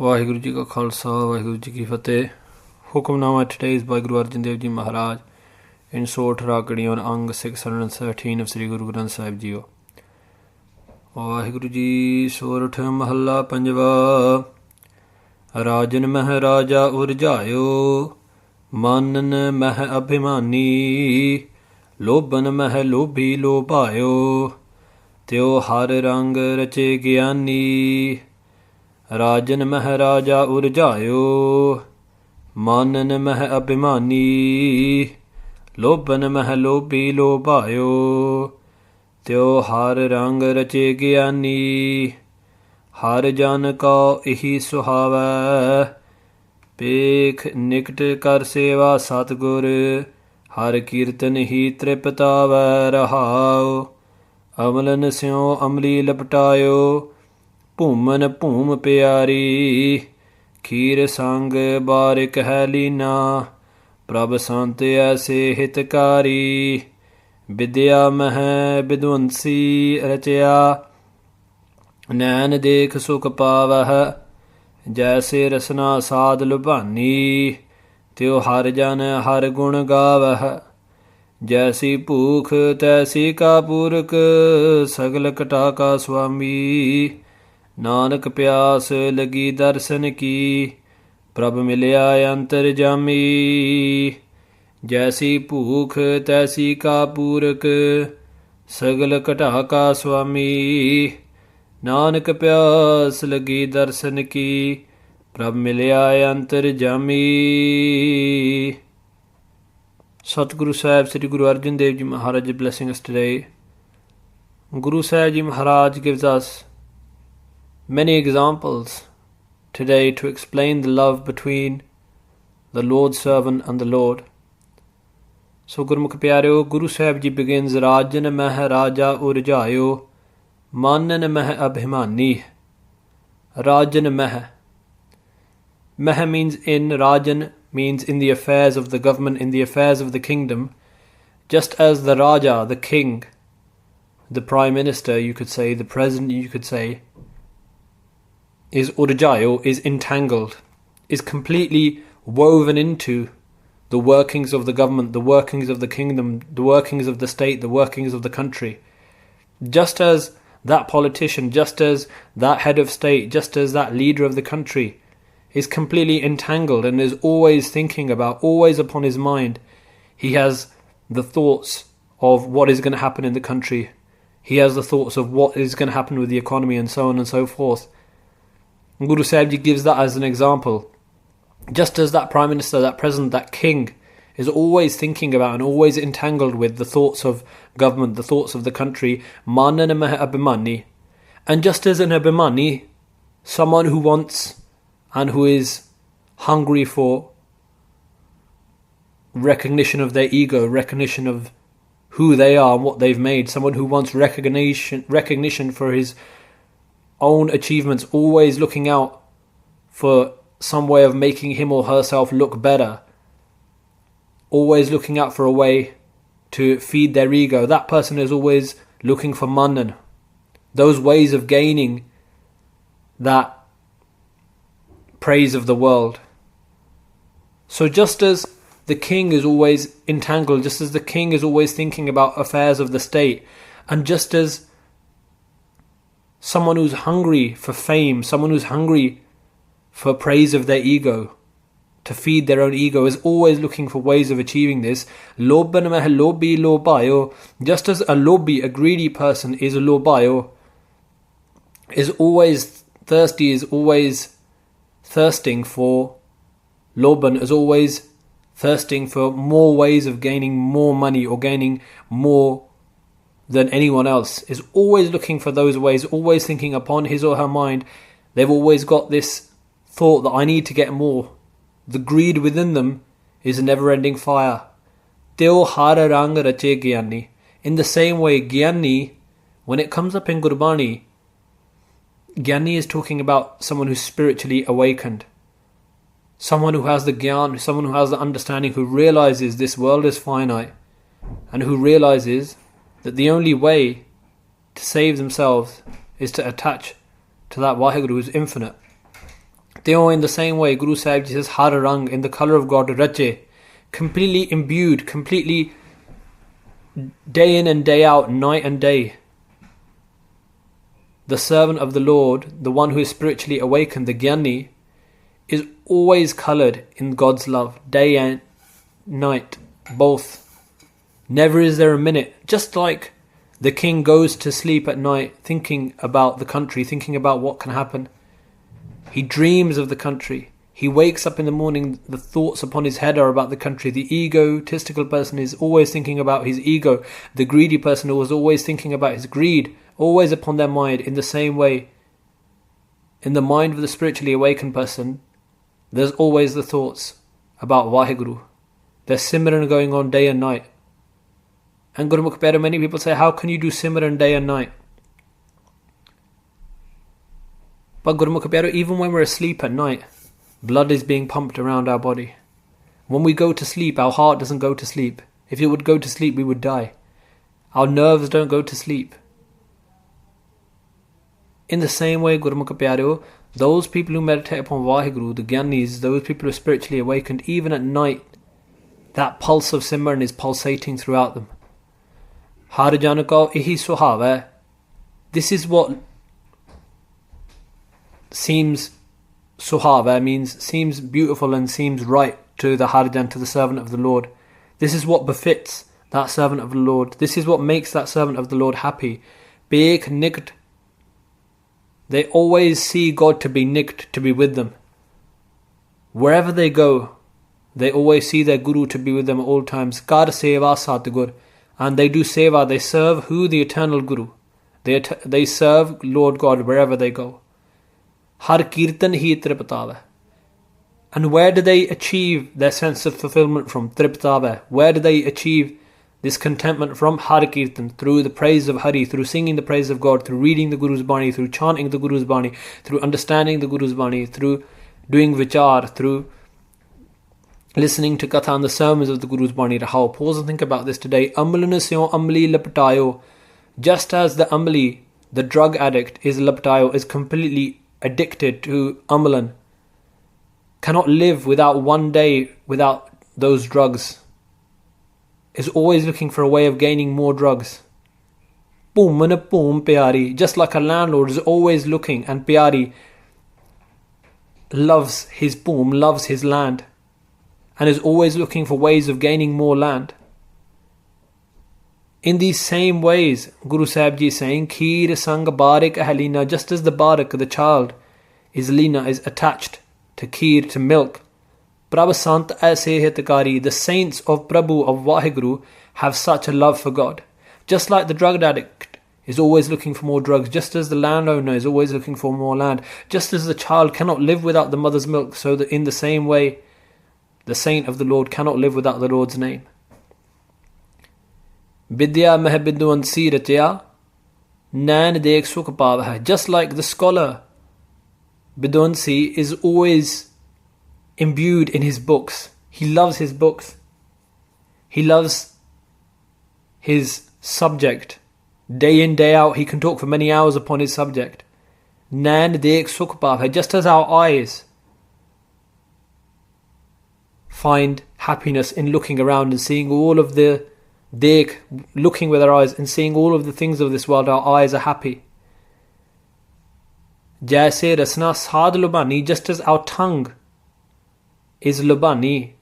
ਵਾਹਿਗੁਰੂ ਜੀ ਕਾ ਖਾਲਸਾ ਵਾਹਿਗੁਰੂ ਜੀ ਕੀ ਫਤਿਹ। ਹੁਕਮਨਾਮਾ today is by Guru Arjan Dev Ji Maharaj in Sorat'h Rakadi on Ang 613 of Sri Guru Granth Sahib Ji. Waheguru ji. ਸੋਰਠ ਮਹੱਲਾ ਪੰਜਵਾ। ਰਾਜਨ ਮਹਿ ਰਾਜਾ ਉਰਝਾਇਓ, ਮਾਨਨ ਮਹਿ ਅਭਿਮਾਨੀ, ਲੋਭਨ ਮਹਿ ਲੋਭੀ ਲੋਭਾਇਓ, ਤਿਉ ਹਰ ਰੰਗ ਰਚੇ ਗਿਆਨੀ। ਰਾਜਨ ਮਹਿ ਰਾਜਾ ਉਰਝਾਇਓ, ਮਾਨਨ ਮਹਿ ਅਭਿਮਾਨੀ, ਲੋਭਨ ਮਹਿ ਲੋਭੀ ਲੋਭਾਇਓ, ਤਿਉ ਹਰ ਰੰਗ ਰਚੇ ਗਿਆਨੀ। ਹਰ ਜਨ ਕਉ ਇਹੀ ਸੁਹਾਵੈ, ਪੇਖ ਨਿਕਟ ਕਰ ਸੇਵਾ ਸਤਿਗੁਰ, ਹਰ ਕੀਰਤਨ ਹੀ ਤ੍ਰਿਪਤਾਵੈ ਰਹਾਉ। ਅਮਲਨ ਸਿਉ ਅਮਲੀ ਲਪਟਾਇਓ, ਭੂਮਨ ਭੂਮ ਪਿਆਰੀ, ਖੀਰ ਸੰਗ ਬਾਰਿਕ ਹੈ ਲੀਨਾ, ਪ੍ਰਭ ਸੰਤ ਐਸੇ ਹਿਤਕਾਰੀ। ਵਿਦਿਆ ਮਹਿ ਵਿਦਵੰਸੀ ਰਚਿਆ, ਨੈਣ ਦੇਖ ਸੁਖ ਪਾਵਹਿ, ਜੈਸੇ ਰਸਨਾ ਸਾਧ ਲੁਭਾਨੀ, ਤਿਉ ਹਰ ਜਨ ਹਰ ਗੁਣ ਗਾਵਹਿ। ਜੈਸੀ ਭੂਖ ਤੈਸੀ ਕਾ ਪੂਰਕ, ਸਗਲ ਕਟਾ ਕਾ ਸੁਆਮੀ। ਨਾਨਕ ਪਿਆਸ ਲਗੀ ਦਰਸ਼ਨ ਕੀ, ਪ੍ਰਭ ਮਿਲਿਆ ਅੰਤਰ ਜਾਮੀ। ਜੈਸੀ ਭੂਖ ਤੈਸੀ ਕਾ ਪੂਰਕ, ਸਗਲ ਘਟਾ ਕਾ ਸੁਆਮੀ। ਨਾਨਕ ਪਿਆਸ ਲਗੀ ਦਰਸ਼ਨ ਕੀ, ਪ੍ਰਭ ਮਿਲਿਆ ਅੰਤਰ ਜਾਮੀ। Satguru Sahib, Sri Guru Arjan Dev Ji Maharaj is blessing us today. Guru Sahib Ji Maharaj gives us many examples today to explain the love between the Lord's servant and the Lord. So Gurmukh Pyareo, Guru Sahib Ji begins, Rajan meh raja urjayo, manan meh abhimani. Rajan meh. Meh means in, Rajan means in the affairs of the government, in the affairs of the kingdom. Just as the Raja, the king, the prime minister, you could say, the president, you could say, is urjayo, is entangled, is completely woven into the workings of the government, the workings of the kingdom, the workings of the state, the workings of the country. Just as that politician, just as that head of state, just as that leader of the country is completely entangled and is always thinking about, always upon his mind, he has the thoughts of what is going to happen in the country. He has the thoughts of what is going to happen with the economy and so on and so forth. Guru Sahib Ji gives that as an example. Just as that Prime Minister, that President, that King is always thinking about and always entangled with the thoughts of government, the thoughts of the country, Manan Meh Abhimani. And just as an Abhimani, someone who wants and who is hungry for recognition of their ego, recognition of who they are and what they've made, someone who wants recognition for his own achievements, always looking out for some way of making him or herself look better, always looking out for a way to feed their ego. That person is always looking for manan, those ways of gaining that praise of the world. So just as the king is always entangled, just as the king is always thinking about affairs of the state, and just as someone who's hungry for fame, someone who's hungry for praise of their ego, to feed their own ego, is always looking for ways of achieving this. Lobban meh lobhi lobayo. Just as a lobhi, a greedy person, is a lobayo, is always thirsty, is always thirsting for, Loban is always thirsting for more ways of gaining more money or gaining more than anyone else, is always looking for those ways, always thinking upon his or her mind. They've always got this thought that I need to get more. The greed within them is a never-ending fire. Teo hara rang rache gyani. In the same way, gyani, when it comes up in Gurbani, Gyani is talking about someone who's spiritually awakened. Someone who has the gyan, someone who has the understanding, who realizes this world is finite, and who realizes that the only way to save themselves is to attach to that Vaheguru who is infinite. Teo in the same way, Guru Sahib Ji says, Har Rang, in the colour of God, Rache, completely imbued, completely day in and day out, night and day. The servant of the Lord, the one who is spiritually awakened, the Gyani, is always coloured in God's love, day and night, both. Never is there a minute. Just like the king goes to sleep at night thinking about the country, thinking about what can happen. He dreams of the country. He wakes up in the morning, the thoughts upon his head are about the country. The egotistical person is always thinking about his ego. The greedy person was always thinking about his greed, always upon their mind. In the same way, in the mind of the spiritually awakened person, there's always the thoughts about Vaheguru. There's Simran going on day and night. And Gurmukh Pyaro, many people say, how can you do Simran day and night? But Gurmukh Pyaro, even when we're asleep at night, blood is being pumped around our body. When we go to sleep, our heart doesn't go to sleep. If it would go to sleep, we would die. Our nerves don't go to sleep. In the same way, Gurmukh Pyaro, those people who meditate upon Vaheguru, the Gyanis, those people who are spiritually awakened, even at night, that pulse of Simran is pulsating throughout them. Har Janaka Ihi Suhava. This is what seems Suhava, means seems beautiful and seems right to the Harjan, to the servant of the Lord. This is what befits that servant of the Lord. This is what makes that servant of the Lord happy. Bek nikt. They always see God to be nikt, to be with them. Wherever they go, they always see their Guru to be with them at all times. Kar seva satgur. And they do seva, they serve who? The eternal Guru. They serve Lord God wherever they go. Har Kirtan hi tripatava. And where do they achieve their sense of fulfillment from? Tripatava. Where do they achieve this contentment from? Har Kirtan. Through the praise of Hari, through singing the praise of God, through reading the Guru's Bani, through chanting the Guru's Bani, through understanding the Guru's Bani, through doing vichar, through listening to Katha and the sermons of the Guru's Bani. Rahao. Pause and think about this today. Amlanasyo amli laptayo. Just as the amli, the drug addict, is laptayo, is completely addicted to amalan, cannot live without one day without those drugs, is always looking for a way of gaining more drugs. Boom mana boom pyari. Just like a landlord is always looking, and pyari loves his boom, loves his land, and is always looking for ways of gaining more land. In these same ways, Guru Sahib Ji is saying, Kheer sang barik ahlina, just as the barak, the child, is lina, is attached to kheer, to milk. Prabh Sant aise hitakari, the saints of Prabhu, of Vaheguru, have such a love for God. Just like the drug addict is always looking for more drugs, just as the landowner is always looking for more land, just as the child cannot live without the mother's milk, so that in the same way, the saint of the Lord cannot live without the Lord's name. Vidya meh bidwansi ratya, nan dekh sukh pav hai. Just like the scholar, Bidwansi is always imbued in his books. He loves his books. He loves his subject. Day in, day out, he can talk for many hours upon his subject. Nan dekh sukh pav hai. Just as our eyes find happiness in looking around and seeing all of the dekh, looking with our eyes and seeing all of the things of this world, our eyes are happy. Jaise rasna saad lubani, just as our tongue is lubani,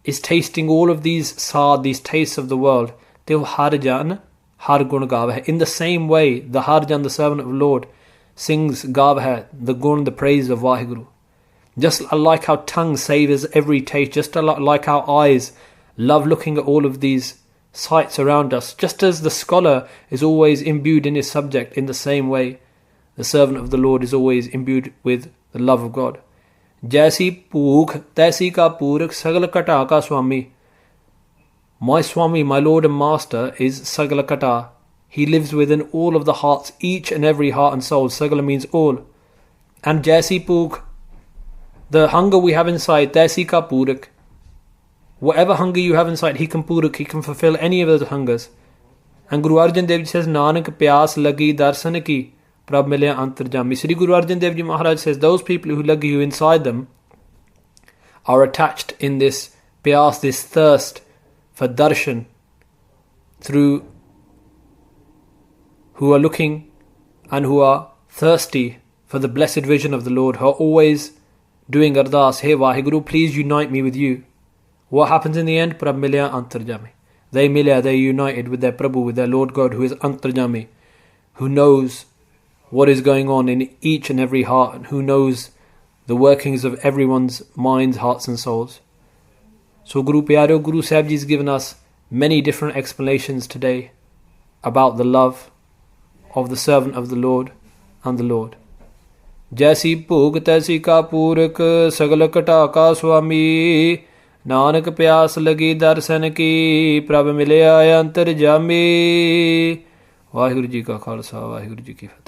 is tasting all of these saad, these tastes of the world. Teo harjan har gun gav hai. In the same way, the harjan, the servant of the Lord, sings gav hai, the gun, the praise of Vaheguru. Just like our tongue savours every taste, just like our eyes love looking at all of these sights around us, just as the scholar is always imbued in his subject, in the same way, the servant of the Lord is always imbued with the love of God. Jaisi Pukh, Taisi ka Purak, Sagala Kata ka Swami. My Swami, my Lord and Master, is Sagala Kata. He lives within all of the hearts, each and every heart and soul. Sagala means all. And Jaisi Pukh, the hunger we have inside, Taisi ka Purak. Whatever hunger you have inside, he can purak, he can fulfill any of those hungers. And Guru Arjan Dev Ji says, Nanak pyas lagi darshan ki, Prabh milya antarjami. Sri Guru Arjan Dev Ji Maharaj says, those people who lagi, who inside them are attached in this pyas, this thirst for darshan, through who are looking and who are thirsty for the blessed vision of the Lord, who are always doing ardas, hey Vaheguru, please unite me with you. What happens in the end? Prabh milya antarjami. They milya, they united with their Prabhu, with their Lord God, who is antarjami, who knows what is going on in each and every heart, and who knows the workings of everyone's minds, hearts and souls. So Guru Pyaro, Guru Sahib Ji has given us many different explanations today about the love of the servant of the Lord and the Lord. Jaisi bhog taisi ka purak sagal kata ka swami, Nanak pyas lagi darshan ki, Prabh milya antarjami. Vaheguru Ji ka Khalsa, Vaheguru Ji ki Fateh.